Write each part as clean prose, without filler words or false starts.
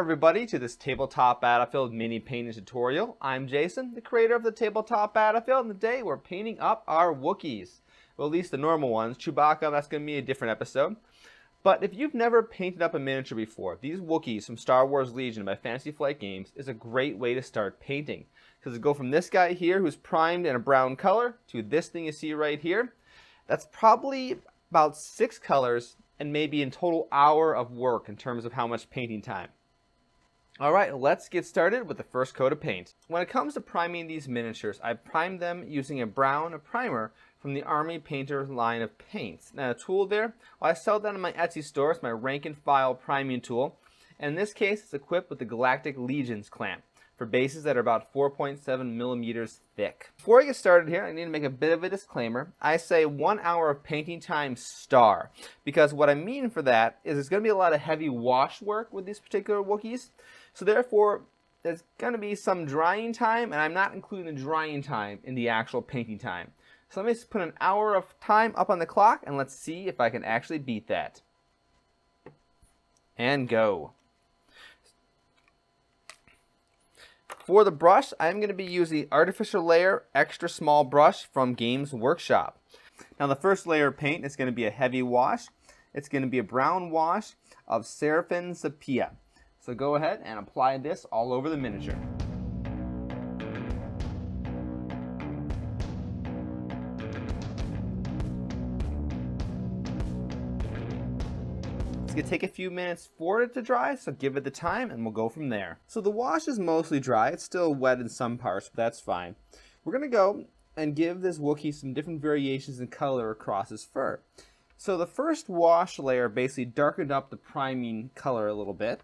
everybody to this Tabletop Battlefield mini painting tutorial. I'm Jason, the creator of the Tabletop Battlefield, and today we're painting up our Wookiees. Well, at least the normal ones. Chewbacca, that's going to be a different episode. But if you've never painted up a miniature before, these Wookiees from Star Wars Legion by Fantasy Flight Games is a great way to start painting. Because it go from this guy here who's primed in a brown color to this thing you see right here. That's probably about 6 colors and maybe in total hour of work in terms of how much painting time. Alright, let's get started with the first coat of paint. When it comes to priming these miniatures, I primed them using a brown primer from the Army Painter line of paints. Now, a tool there, well, I sell that in my Etsy store. It's my rank and file priming tool. And in this case, it's equipped with the Galactic Legions clamp for bases that are about 4.7 millimeters thick. Before I get started here, I need to make a bit of a disclaimer. I say 1 hour of painting time star, because what I mean for that is there's going to be a lot of heavy wash work with these particular Wookiees. So therefore, there's going to be some drying time, and I'm not including the drying time in the actual painting time. So let me just put an hour of time up on the clock, and let's see if I can actually beat that. And go. For the brush, I'm going to be using the Artificial Layer Extra Small Brush from Games Workshop. Now the first layer of paint is going to be a heavy wash. It's going to be a brown wash of Seraphim Sepia. So go ahead and apply this all over the miniature. It's going to take a few minutes for it to dry, so give it the time and we'll go from there. So the wash is mostly dry. It's still wet in some parts, but that's fine. We're going to go and give this Wookiee some different variations in color across his fur. So the first wash layer basically darkened up the priming color a little bit.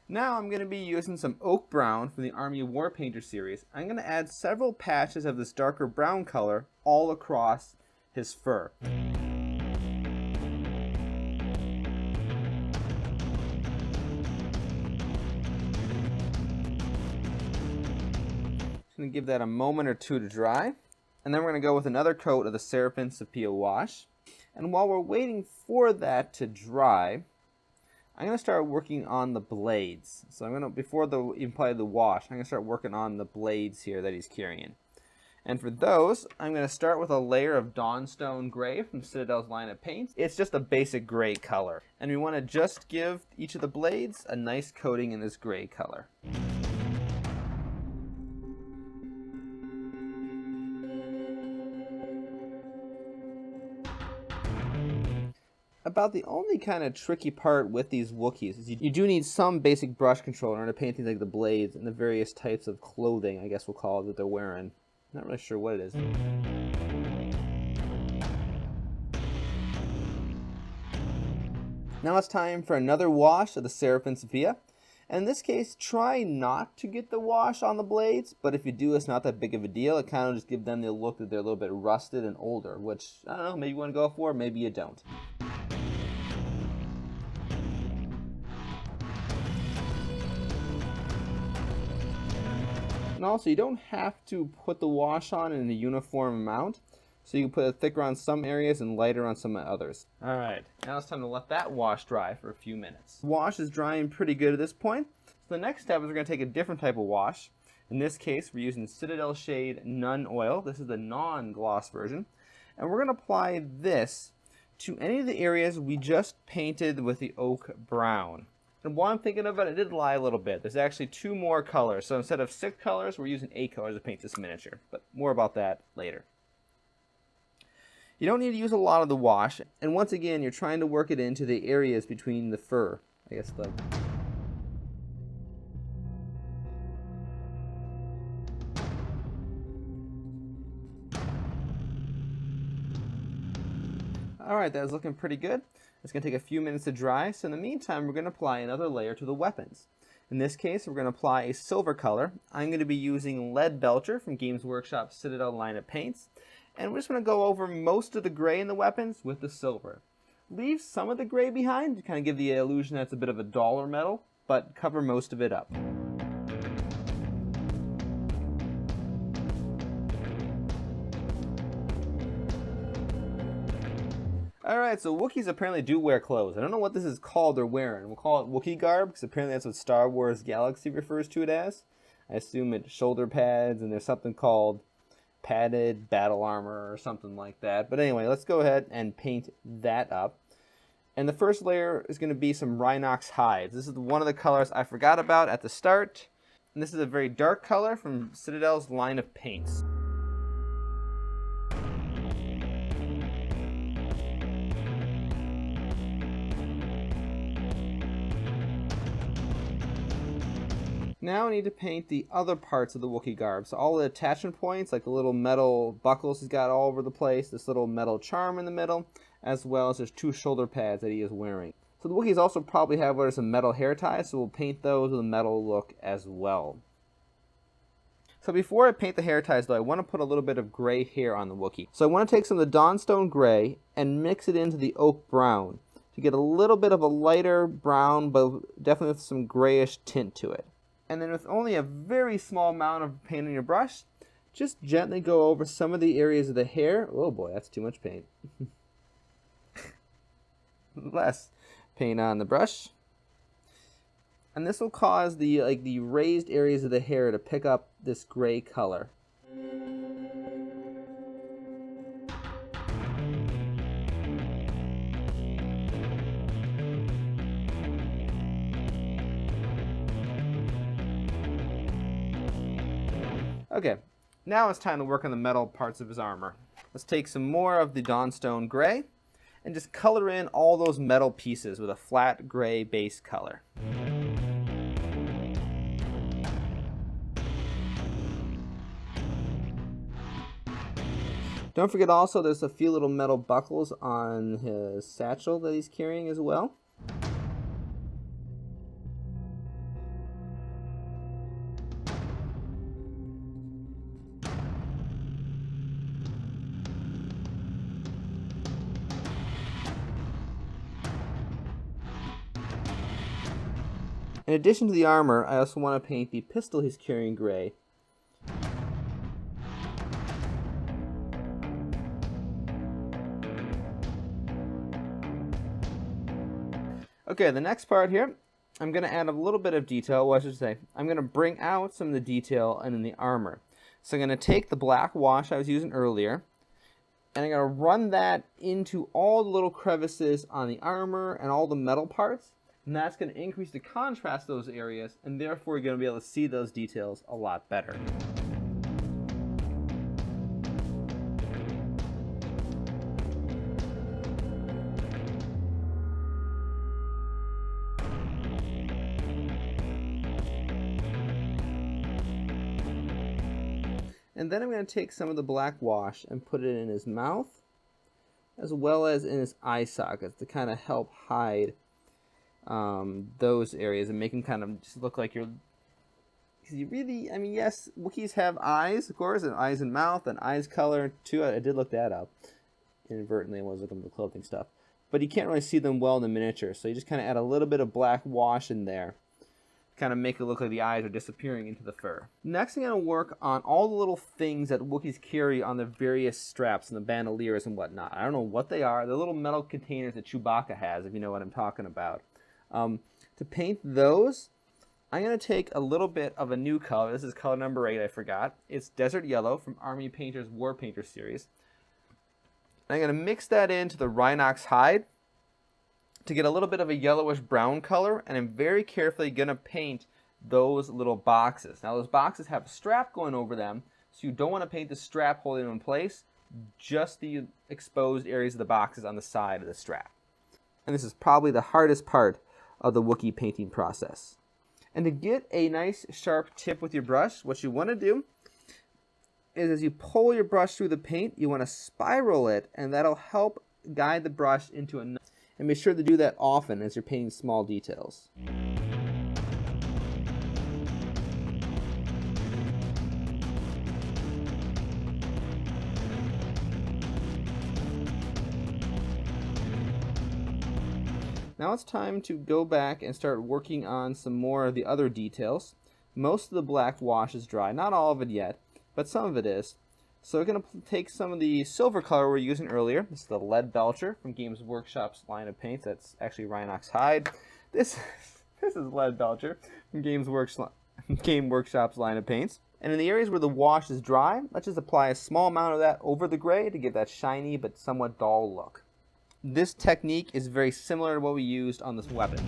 Now I'm going to be using some oak brown from the Army War Painter series. I'm going to add several patches of this darker brown color all across his fur. Going to give that a moment or two to dry, and then we're going to go with another coat of the Seraphim Sepia wash. And while we're waiting for that to dry, I'm going to start working on the blades. So I'm going to, before even apply the wash, I'm going to start working on the blades here that he's carrying. And for those, I'm going to start with a layer of Dawnstone Gray from Citadel's line of paints. It's just a basic gray color, and we want to just give each of the blades a nice coating in this gray color. About the only kind of tricky part with these Wookiees is you do need some basic brush control in order to paint things like the blades and the various types of clothing, I guess we'll call it, that they're wearing. Not really sure what it is. Now it's time for another wash of the Seraphim Sepia. And in this case, try not to get the wash on the blades, but if you do, it's not that big of a deal. It kind of just gives them the look that they're a little bit rusted and older, which, I don't know, maybe you want to go for, maybe you don't. And also, you don't have to put the wash on in a uniform amount, so you can put it thicker on some areas and lighter on some others. Alright, now it's time to let that wash dry for a few minutes. The wash is drying pretty good at this point, so the next step is we're going to take a different type of wash. In this case, we're using Citadel Shade Nun Oil. This is the non-gloss version. And we're going to apply this to any of the areas we just painted with the oak brown. And while I'm thinking of it, I did lie a little bit. There's actually 2 more colors. So instead of 6 colors, we're using 8 colors to paint this miniature. But more about that later. You don't need to use a lot of the wash. And once again, you're trying to work it into the areas between the fur. I guess the... Alright, that was looking pretty good. It's going to take a few minutes to dry, so in the meantime, we're going to apply another layer to the weapons. In this case, we're going to apply a silver color. I'm going to be using Lead Belcher from Games Workshop Citadel line of paints, and we're just going to go over most of the gray in the weapons with the silver. Leave some of the gray behind to kind of give the illusion that it's a bit of a duller metal, but cover most of it up. Alright, so Wookiees apparently do wear clothes. I don't know what this is called they're wearing. We'll call it Wookiee garb, because apparently that's what Star Wars Galaxy refers to it as. I assume it's shoulder pads, and there's something called padded battle armor or something like that. But anyway, let's go ahead and paint that up. And the first layer is going to be some Rhinox hides. This is one of the colors I forgot about at the start. And this is a very dark color from Citadel's line of paints. Now I need to paint the other parts of the Wookiee garb. So all the attachment points, like the little metal buckles he's got all over the place, this little metal charm in the middle, as well as there's 2 shoulder pads that he is wearing. So the Wookiees also probably have some metal hair ties, so we'll paint those with a metal look as well. So before I paint the hair ties though, I want to put a little bit of gray hair on the Wookiee. So I want to take some of the Dawnstone gray and mix it into the oak brown to get a little bit of a lighter brown, but definitely with some grayish tint to it. And then with only a very small amount of paint on your brush, just gently go over some of the areas of the hair. Oh boy, that's too much paint. Less paint on the brush. And this will cause the raised areas of the hair to pick up this gray color. Okay, now it's time to work on the metal parts of his armor. Let's take some more of the Dawnstone gray and just color in all those metal pieces with a flat gray base color. Don't forget also there's a few little metal buckles on his satchel that he's carrying as well. In addition to the armor, I also want to paint the pistol he's carrying gray. Okay, the next part here, I'm going to add a little bit of detail, well, I should say, I'm going to bring out some of the detail in the armor. So I'm going to take the black wash I was using earlier, and I'm going to run that into all the little crevices on the armor and all the metal parts. And that's going to increase the contrast of those areas, and therefore you're going to be able to see those details a lot better. And then I'm going to take some of the black wash and put it in his mouth, as well as in his eye sockets to kind of help hide those areas and make him kind of just look like you're... You really, I mean, yes, Wookiees have eyes, of course, and eyes and mouth, and eyes color too. I did look that up inadvertently when I was looking at the clothing stuff. But you can't really see them well in the miniature, so you just kind of add a little bit of black wash in there. Kind of make it look like the eyes are disappearing into the fur. Next, I'm going to work on all the little things that Wookiees carry on the various straps and the bandoliers and whatnot. I don't know what they are. They're little metal containers that Chewbacca has, if you know what I'm talking about. To paint those, I'm going to take a little bit of a new color. This is color number 8, I forgot. It's Desert Yellow from Army Painter's War Painter series. I'm going to mix that into the Rhinox hide to get a little bit of a yellowish brown color, and I'm very carefully going to paint those little boxes. Now those boxes have a strap going over them, so you don't want to paint the strap holding them in place, just the exposed areas of the boxes on the side of the strap. And this is probably the hardest part of the Wookiee painting process. And to get a nice sharp tip with your brush, what you want to do is as you pull your brush through the paint, you want to spiral it, and that'll help guide the brush into a... And be sure to do that often as you're painting small details. Now it's time to go back and start working on some more of the other details. Most of the black wash is dry, not all of it yet, but some of it is. So we're going to take some of the silver color we were using earlier. This is the Lead Belcher from Games Workshop's line of paints. That's actually Rhinox Hide. This is Lead Belcher from Game Workshop's line of paints. And in the areas where the wash is dry, let's just apply a small amount of that over the gray to give that shiny but somewhat dull look. This technique is very similar to what we used on the weapons.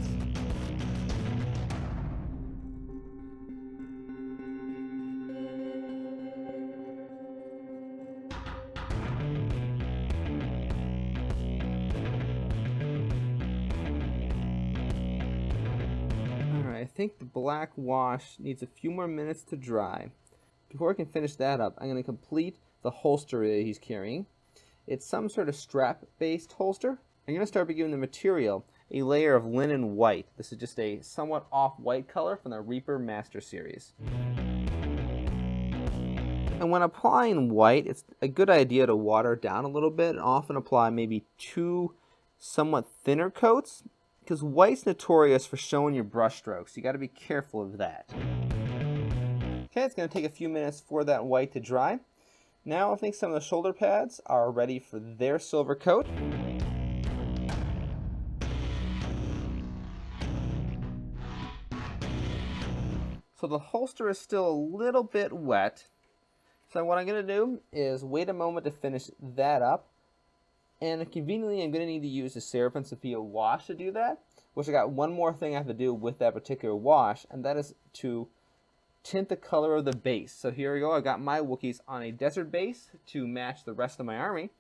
I think the black wash needs a few more minutes to dry. Before I can finish that up, I'm going to complete the holster that he's carrying. It's some sort of strap-based holster. I'm going to start by giving the material a layer of linen white. This is just a somewhat off-white color from the Reaper Master Series. And when applying white, it's a good idea to water it down a little bit and often apply maybe 2 somewhat thinner coats, because white's notorious for showing your brush strokes. You got to be careful of that. Okay, it's going to take a few minutes for that white to dry. Now I think some of the shoulder pads are ready for their silver coat. So the holster is still a little bit wet. So what I'm going to do is wait a moment to finish that up. And conveniently, I'm going to need to use the Seraphim Sophia wash to do that, which I got one more thing I have to do with that particular wash, and that is to tint the color of the base. So here we go. I got my Wookiees on a desert base to match the rest of my army.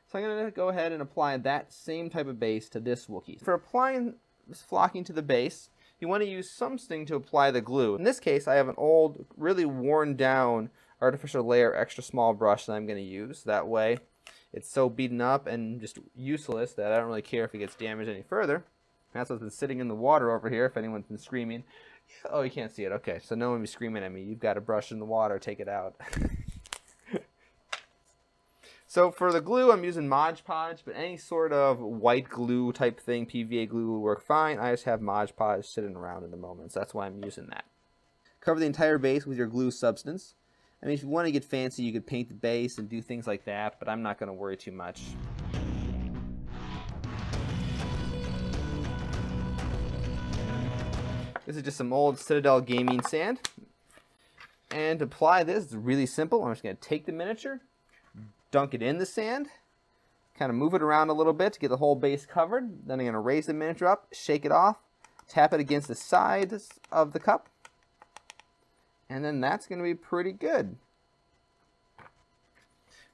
So I'm going to go ahead and apply that same type of base to this Wookiee. For applying flocking to the base, you want to use something to apply the glue. In this case, I have an old, really worn down artificial layer extra small brush that I'm going to use. That way, it's so beaten up and just useless that I don't really care if it gets damaged any further. That's what's been sitting in the water over here, if anyone's been screaming. Oh, you can't see it. Okay, so no one be screaming at me. You've got a brush in the water. Take it out. So for the glue, I'm using Mod Podge, but any sort of white glue type thing, PVA glue will work fine. I just have Mod Podge sitting around in the moment, so that's why I'm using that. Cover the entire base with your glue substance. I mean, if you want to get fancy, you could paint the base and do things like that, but I'm not going to worry too much. This is just some old Citadel gaming sand. And to apply this, it's really simple. I'm just going to take the miniature, dunk it in the sand, kind of move it around a little bit to get the whole base covered. Then I'm going to raise the miniature up, shake it off, tap it against the sides of the cup. And then that's going to be pretty good.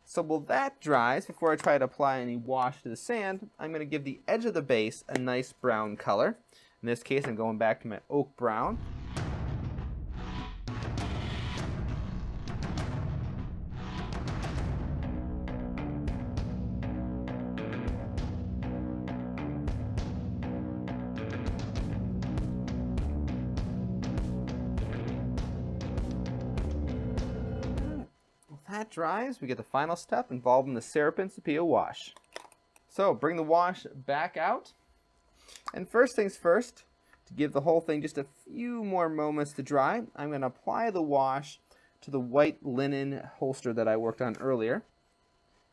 So while that dries, before I try to apply any wash to the sand, I'm going to give the edge of the base a nice brown color. In this case, I'm going back to my oak brown. That dries, we get the final step involving the Seraphim Sophia wash. So bring the wash back out, and first things first, to give the whole thing just a few more moments to dry, I'm going to apply the wash to the white linen holster that I worked on earlier,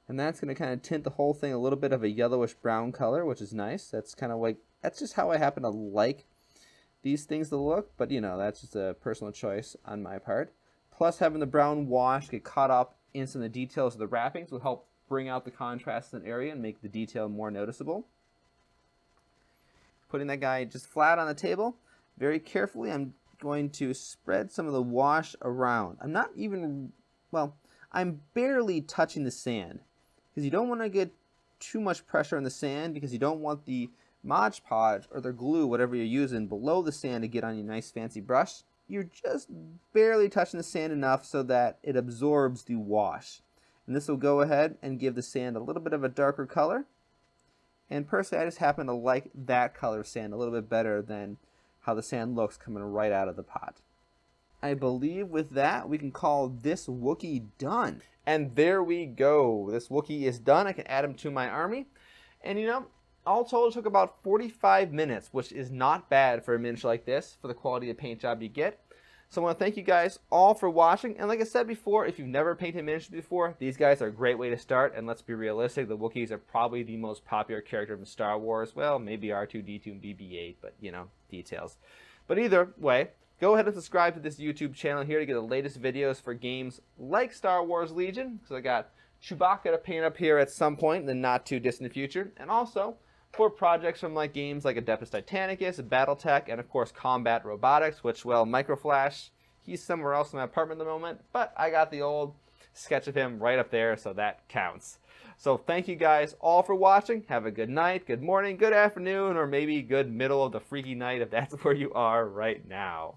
and that's going to kind of tint the whole thing a little bit of a yellowish brown color, which is nice. That's kind of like, that's just how I happen to like these things to look, but you know, that's just a personal choice on my part. Plus, having the brown wash get caught up in some of the details of the wrappings will help bring out the contrast in the area and make the detail more noticeable. Putting that guy just flat on the table, very carefully, I'm going to spread some of the wash around. I'm not even, well, I'm barely touching the sand, because you don't want to get too much pressure on the sand, because you don't want the Mod Podge or the glue, whatever you're using, below the sand to get on your nice fancy brush. You're just barely touching the sand enough so that it absorbs the wash. And this will go ahead and give the sand a little bit of a darker color. And personally, I just happen to like that color of sand a little bit better than how the sand looks coming right out of the pot. I believe with that, we can call this Wookiee done. And there we go. This Wookiee is done. I can add him to my army. And you know, all told, it took about 45 minutes, which is not bad for a miniature like this, for the quality of paint job you get. So I want to thank you guys all for watching. And like I said before, if you've never painted miniatures before, these guys are a great way to start. And let's be realistic, the Wookiees are probably the most popular character in Star Wars. Well, maybe R2-D2 and BB-8, but you know, details. But either way, go ahead and subscribe to this YouTube channel here to get the latest videos for games like Star Wars Legion. So I got Chewbacca to paint up here at some point in the not too distant future. And also for projects from like games like Adeptus Titanicus, Battletech, and of course Combat Robotics, which, well, Microflash, he's somewhere else in my apartment at the moment, but I got the old sketch of him right up there, so that counts. So thank you guys all for watching. Have a good night, good morning, good afternoon, or maybe good middle of the freaky night if that's where you are right now.